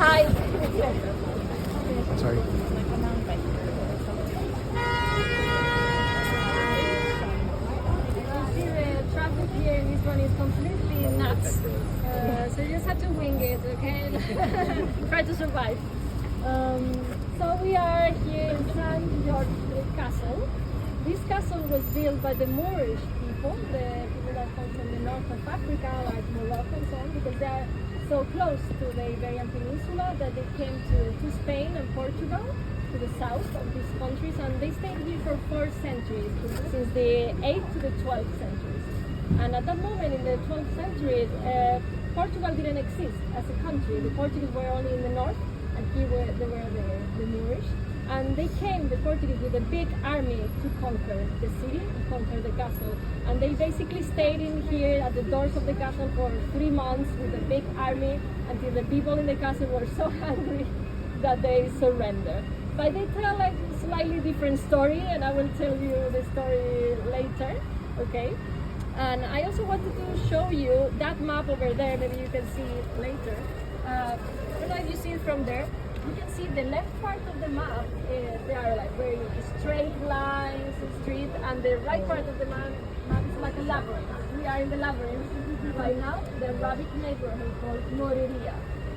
Hi. Sorry. You see the traffic here in Lisbon is completely nuts. So you just have to wing it, okay? Try to survive. So we are here in San Jorge Castle. This castle was built by the Moorish people, the people that come from the north of Africa, like Morocco and so on, because they are so close to the Iberian Peninsula that they came to Spain and Portugal, to the south of these countries, and they stayed here for 4 centuries, since the 8th to the 12th centuries. And at that moment, in the 12th century, Portugal didn't exist as a country. The Portuguese were only in the north, and here they were the Moorish. And they came, the Portuguese, with a big army to conquer the city, to conquer the castle. And they basically stayed in here at the doors of the castle for 3 months with a big army until the people in the castle were so hungry that they surrendered. But they tell like a slightly different story, and I will tell you the story later, okay? And I also wanted to show you that map over there, maybe you can see it later. I don't know if you see it from there. You can see the left part of the map, there are like very straight lines, street, and the right part of the map is like a labyrinth. We are in the labyrinth right now, the Arabic neighborhood called Moreria.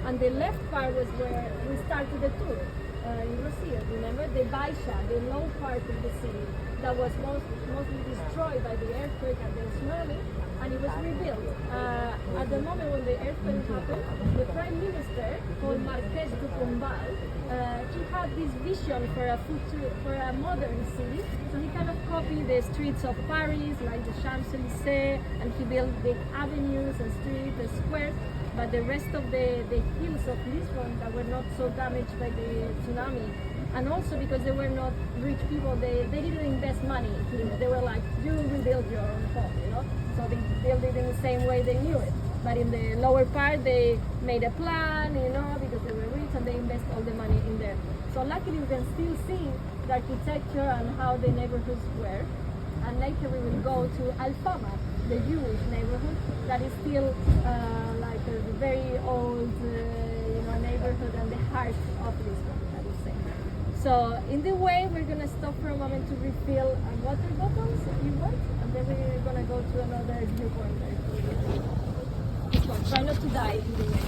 And the left part was where we started the tour. You will see it, remember? The Baixa, the low part of the city that was mostly destroyed by the earthquake and the tsunami, and it was rebuilt. At the moment when the earthquake happened, the Prime Minister, called Marquês de Pombal, he had this vision for a modern city, so he kind of copied the streets of Paris, like the Champs-Élysées, and he built big avenues and streets and squares. But the rest of the hills of Lisbon that were not so damaged by the tsunami, and also because they were not rich people, they didn't invest money here. They were like, you rebuild your own home, you know? So they built it in the same way they knew it. But in the lower part, they made a plan, you know, because they were rich and they invest all the money in there. So luckily you can still see the architecture and how the neighborhoods were. And later we will go to Alfama, the Jewish neighborhood that is still like a very old neighborhood and the heart of Lisbon, I would say. So in the way, we're going to stop for a moment to refill water bottles if you want, and then we're going to go to another viewpoint. This one, try not to die in the way.